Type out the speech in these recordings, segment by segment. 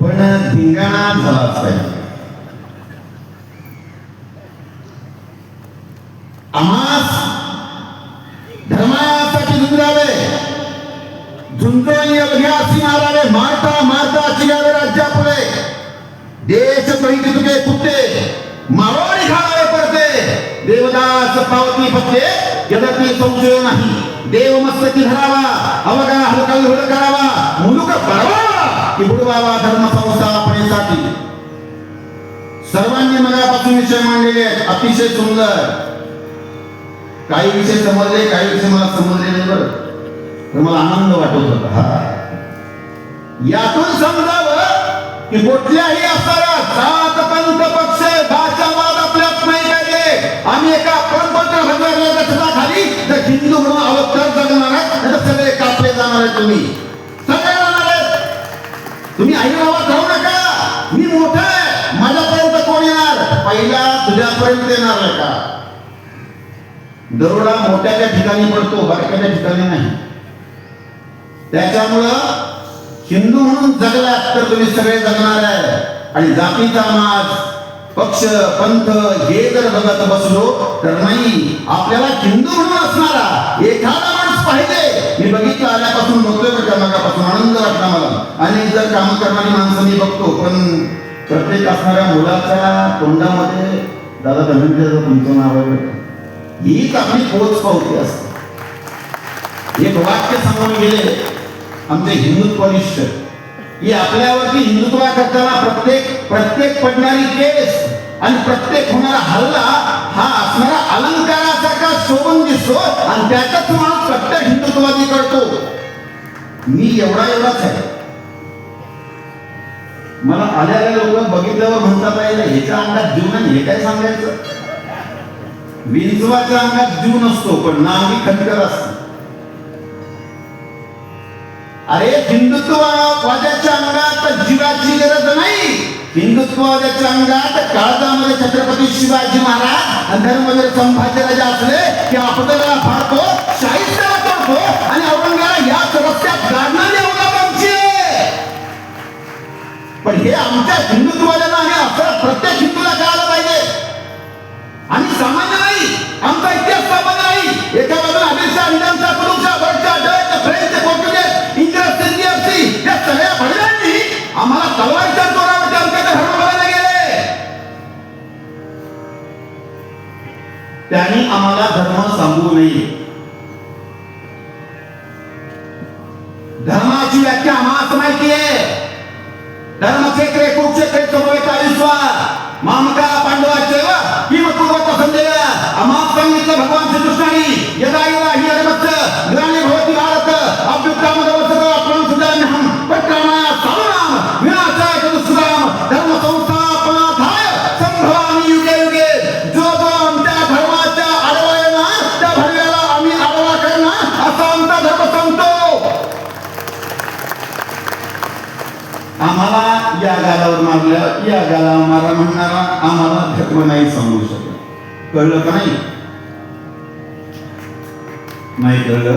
पण धिंगाणा झालाच पाहिजे. आम्हास धर्मासाठी झुंजावे, झुंजून अभ्यासी मारावे, मारता मारता चिरावे राज्यापुढे. देश कही तुके कुत्ते मारोडी घालावे पडते. देवदास पावती फत्ते यदपि संशय नाही. देव मस्तकी धरावा, अवघा हलकल हुड करावा, मुलुक बळवावा की बुडवावा धर्म संस्थापनेसाठी. सर्वांनी मनापासून विषय मांडलेले आहेत, अतिशय सुंदर. काही विषय समजले, काही विषय मला समजले नाही. बरं, तर मला आनंद वाटत होता. यातून समजावं की कुठल्याही असणारा जात पंथ पक्ष भाषा वाद आपल्यात नाही पाहिजे. आम्ही एका परमपत्र भगवान खाली जर हिंदू म्हणून आहोत तर जगणार आहे, तर सगळे कापले जाणार आहे. तुम्ही सगळे जाणार आहेत. तुम्ही आई नावात राहू नका. मी मोठा आहे, माझ्यापर्यंत कोण येणार? पहिला तुझ्यापर्यंत येणार आहे का? दरोडा मोठ्याच्या ठिकाणी पडतो, बारक्याच्या ठिकाणी नाही. त्याच्यामुळं हिंदू म्हणून जगलात तर तुम्ही सगळे जगणार आहे. आणि जातीचा माज, पक्ष, पंथ हे जर बघत बसलो तर नाही. आपल्याला हिंदू म्हणून असणारा एखादा माणूस पाहिजे. मी बघितलं आल्यापासून बघतोय, बघा मगापासून आनंद वाटला मला. आणि जर काम करणारी माणसं मी बघतो, पण प्रत्येक असणाऱ्या मुलाच्या तोंडामध्ये दादा धनंजय तुमचं नाव आहे, हीच आपली पोच पावती असते. एक वाक्य सांगून गेले आमचे हिंदुत्वनिष्ठ की आपल्यावरती हिंदुत्व करताना प्रत्येक पडणारी केस आणि प्रत्येक होणारा हल्ला हा असणारा अलंकारासारखा शोभून दिसतो आणि त्याचाच माणूस कट्टर हिंदुत्ववादी करतो. मी एवढाच आहे. मला आलेले लोक बघितल्यावर म्हणतात ह्याच्या अंगात जीव नाही. हे काय सांगायचं? विंचवाच्या अंगात जीव नसतो, पण नांगी खटकर असतो. अरे हिंदुत्ववाद्याच्या अंगात जीवाची गरज नाही. हिंदुत्ववाद्याच्या अंगात काळजामध्ये छत्रपती शिवाजी महाराज आणि धर्मवीर संभाजीराजे असले की आपल्याला फाडतो, शाहिस्त्याला करतो आणि औरंगाला याच रस्त्यात गाडणारी अवलाद आमची आहे. पण हे आमच्या हिंदुत्ववाद्यांना आणि असं प्रत्येक हिंदूला कळायला पाहिजे. आणि सामान्य नाही, आमचा इतिहास सामान्य नाही. एका बाजूला आदिलशाह, निजामशाह, कुतुबशाह, बडशाह, डच, फ्रेंच, पोर्तुगीज, इंग्रज, सिंधी, या सगळ्या भडव्यांनी आम्हाला तलवारीच्या जोरावर आमच्याकडे धर्म बघायला गेले. त्यांनी आम्हाला धर्म सांगू नये. धर्माची व्याख्या आम्हाला माहिती आहे. धर्मक्षेत्रे कुरुक्षेत्रे समवेताविश्वा मामका पांडवाचे किम पूर्वत संदेय आम्हाला सांगितलं भगवान श्रीकृष्णाने यदा यदा हि धर्मस्य ग्लानी भवति भारत अभ्युत्थानमवसतो आपण सुजाम्यहं पट्टामाय साधुनाम विनाशाय चतुष्कृताम् धर्म संस्थापनार्थाय संभवामि युगे युगे. जो आमच्या धर्माच्या आडवा येणार त्या भडव्याला आम्ही आडवा करणार असा आमचा धर्म सांगतो. आम्हाला या गालावर मारलं, या गाला मारा म्हणणारा आम्हाला धर्म नाही सांगू शकत. कळलं का नाही? नाही कळलं?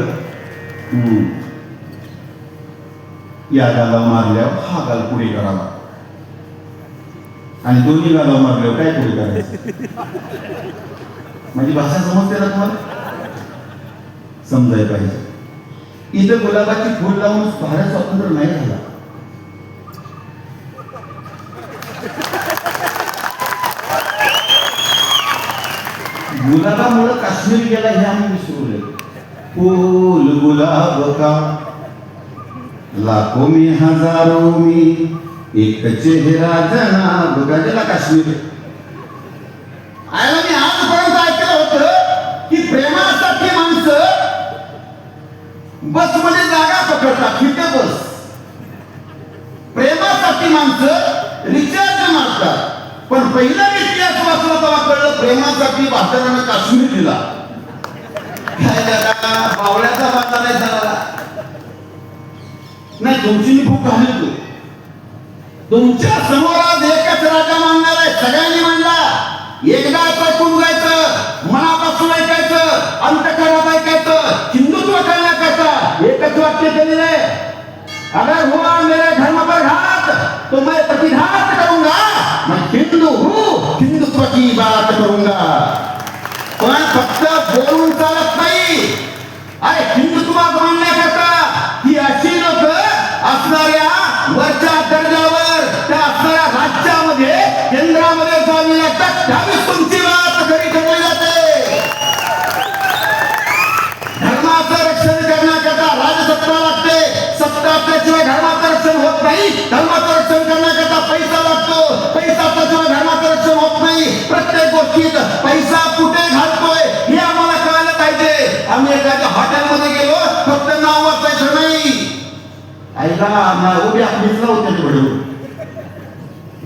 या गाला मारल्यावर हा गाल पुढे करावा आणि दोन्ही गाला मारल्यावर काय पुढे करायचं? माझी भाषा समजते ना तुम्हाला? समजायला पाहिजे. इथं गुलाबाची फुल लावून भारत स्वातंत्र्य नाही झाला. गुलाबामुळे काश्मीर गेला हे आम्ही विसरले. फूल गुलाब का लाखो में हजारों में एक चेहरा जनाब का गेला काश्मीर. आयला मी आजपर्यंत ऐकलं होतं की प्रेमासाठी माणसं बसमध्ये जागा पकडतात, फिटे बस. प्रेमासाठी माणसं रिचार्ज मारतात. पण पहिला इतिहास वाचला तेव्हा कळलं प्रेमासाठी भारतानं काश्मीर दिला. बावळ्याचा बाजार नाही झाला नाही. तुमची भूक घालली तू. तुमच्या समोर आज एकच राजा मानणार आहे. सगळ्यांनी मांडला. एकदा ऐकून जायचं, मनापासून ऐकायचं, अंतःकरणात ऐकायचं, हिंदुत्व करण्याकरता एकच वाक्य केलेलं आहे. अगर हुआ मेरे धर्म पर घात तो मैं प्रतिघात करूंगा, मैं हिंदू हूं, हिंदुत्व की बात करूंगा. पण फक्त बोलून चालत नाही. अरे हिंदुत्वात मानण्याकरता ही अशी लोक असणाऱ्या वरच्या दर्जावर त्या असणाऱ्या राज्यामध्ये केंद्रामध्ये जावी लागतात, त्यावेळेस तुमची बात घरी ठेवली जाते. धर्माचं रक्षण करण्याकरता राजसत्ता लागते. सत्ता असल्याशिवाय धर्माचं रक्षण होत नाही. धर्माचं रक्षण करण्याकरता पैसा लागतो. पैसा असल्याशिवाय धर्माचं रक्षण होत नाही. प्रत्येक गोष्टीत पैसा कुठे घालतोय हे आम्हाला कळायला पाहिजे. आम्ही एखाद्या हॉटेलमध्ये गेलो, फक्त नाव वाचायचं नाही. आईला उभी आपलीच होते ते बरोबर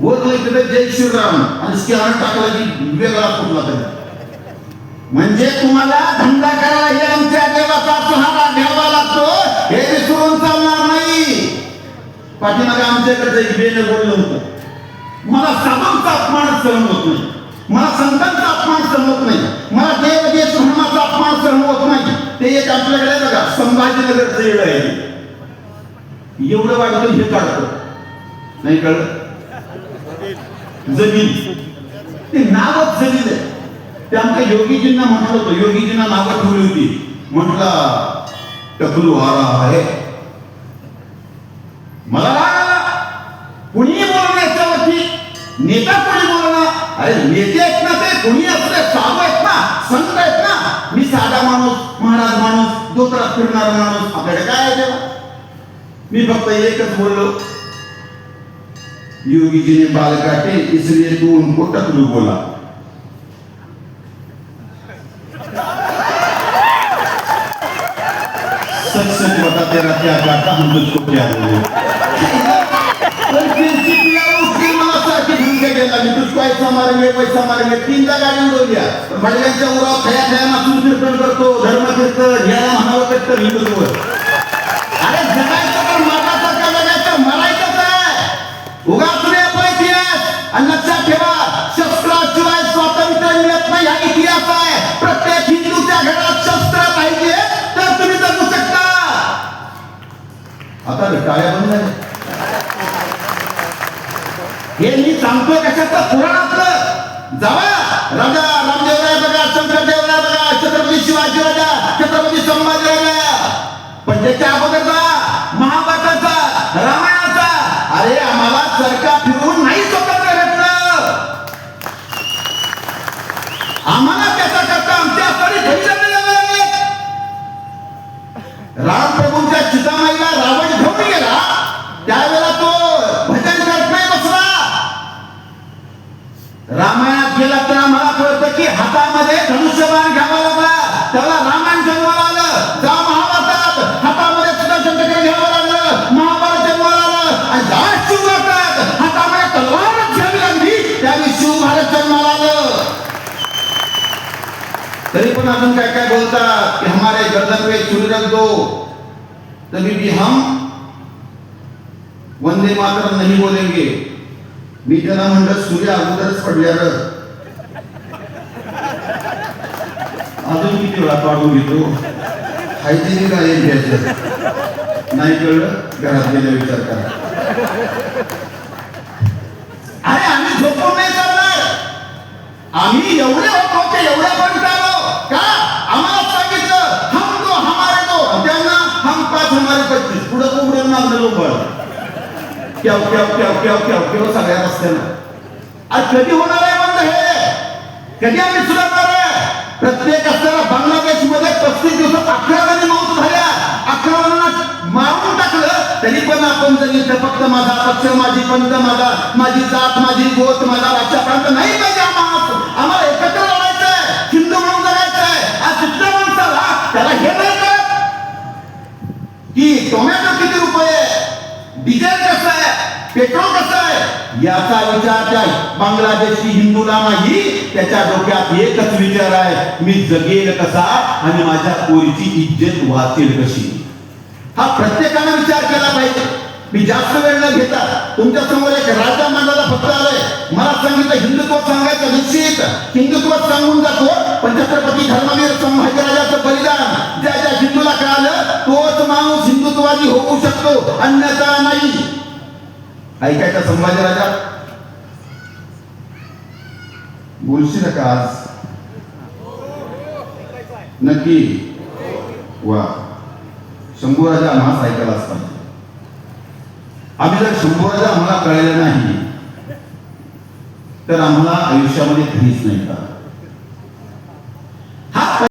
वर इकडे जय श्रीराम आणि स्कॅनर टाकला की वेगळा कुठला तरी. म्हणजे तुम्हाला धंदा करायला हे आमच्या देवाचा सहारा घ्यावा लागतो हे विसरून चालणार नाही. पाठीमागे आमच्याकडे एक बेन बोललं होतं, मला साधूंचा अपमान सहन होत नाही, मला संतांचा अपमान सहन होत नाही, मला देव धर्माचा अपमान सहन होत नाही. ते एक आपल्याकडे बघा संभाजीनगरचं येड आहे. एवढं वाटतं हे काढतो नाही कळलं. जमीन ते नावच जमीन आहे. ते आमच्या योगीजींना म्हटलं होतं, योगीजींना नावं ठेवली होती. म्हटलं टकलू हारा आहे. मला राग आला. कुणी बोलणं याच्यावरती, नेता कोणी बोलणं. अरे नेते आहेत ना, ते कुणी असले साधू आहेत ना, संत आहेत ना. मी साधा माणूस, महाराज माणूस, दोतरात फिरणारा माणूस, आपल्याकडे काय आहे तेव्हा. मी फक्त एकच बोललो, योगी जी ने बाल काटे इसलिए तू उनको टकलू बोला. सच सच बता तेरा क्या काटा, हम तुझको क्या बोले. मला सारखी धमकी द्यायला लागली, तुझको ऐसा मारेंगे पैसा मारेंगे. 3दा गाडी उडवल्या. बडव्यांच्या उराव खया खया नाचून कीर्तन करतो, धर्म कीर्तन याला म्हणावं कट्टर हिंदुत्व. अरे जगायचं तर मरणाचं का जगायचं, मरायचंच आहे. उगाच रे आपला इतिहास. आणि लक्षात ठेवा, शस्त्राशिवाय स्वातंत्र्य मिळत नाही हा इतिहास आहे. प्रत्येक हिंदूच्या घरात शस्त्र पाहिजे तर तुम्ही जगू शकता. आता टाळ्या बंद झाल्या. हे मी सांगतोय कशाचं, पुराणातलं. जावा राजा रामदेवराय बघा, शंकरदेवराय बघा, छत्रपती शिवाजी राजा, छत्रपती संभाजी राजा. पण त्याच्या अगोदरचा महाभारताचा, रामायणाचा. अरे आम्हाला सरकार फिरून नाही स्वतंत्र भेटलं. आम्हाला त्याचा करता आमच्या घरी बलिदान द्यावे लागले. रामप्रभूंच्या चितामाईला रावण घेऊन गेला, त्यावेळेला तो भजन करत नाही बसला. रामायणात गेला तर आम्हाला कळतं की हातामध्ये धनुष्यबाण घ्यावा लागला, त्याला रामायण जन्माला आलं. जा महाभारतात हातामध्ये सुदर्शन चक्र घ्यावं लागलं, महाभारत जन्माला आलं. आणि जा शिवभारतात हातामध्ये तलवारच घ्यावी लागली, त्यावेळी शिवभारत जन्माला आलं. तरी पण अजून काय काय बोलतात की हमारे गर्दन पे छुरी रख दो तभी भी हम वंदे मातरम नहीं बोलेंगे. मी त्याला म्हणलं सूर्य अगोदरच पडल्यावर अजून किती वेळा पाडून घेतो. हायजेनिक आहे घ्यायचं नाही कळलं, घरात गेल्या विचार करा. अरे आम्ही झोपून नाही चालणार. आम्ही एवढे होतो की एवढ्या पण चाललो का. आम्हाला सांगितलं हम दो हमारे दो, त्यांना हम 5 हमारे 25. पुढे कोंबडून मागणं लोक केव केव केव केव केव केव सगळ्या रस्त्यानं. आज कधी होणार आहे बंद हे, कधी आम्ही सुधारणार आहे. प्रत्येक असताना बांगलादेशमध्ये 35 दिवसात 11 जणी मौत झाल्या. 11 जणांना मारून टाकलं. तरी पण आपण जर इथं फक्त माझा पक्ष, माझी पंथ, माझी जात, माझी गोत, माझा भाषा प्रांत नाही पाहिजे. आम्हाला एकत्र लढायचंय, हिंदू म्हणून जगायचंय. आज दुसऱ्या माणसाला त्याला हे नाही कळत की टोमॅटो किती रुपये, डिझेल कसं आहे, पेट्रोल कसं आहे. याचा विचार त्या बांगलादेशी हिंदूला नाही. त्याच्या डोक्यात एकच विचार आहे, मी जगेल कसा आणि माझ्या पोरीची इज्जत वाचेल कशी. हा प्रत्येकाने विचार केला पाहिजे. मी जास्त वेळ न घेता तुमच्या समोर एक राजा मांडायला फक्त आलोय. मला सांगितलं हिंदुत्व सांगायचं, निश्चित हिंदुत्व सांगून जातो. पण छत्रपती धर्मवीर संभाजीराजाचं बलिदान ज्या ज्या हिंदूला कळालं तोच माणूस हिंदू हिंदुत्ववादी होऊ शकतो, अन्यथा नाही. ऐकायचा संभाजीराजा? बोलशील का आज? नक्की? वा, शंभूराजा आम्हाला ऐकायला असतात. आम्ही जर शंभूराजा आम्हाला कळलेलं नाही तर आम्हाला आयुष्यामध्ये काहीच नाही का?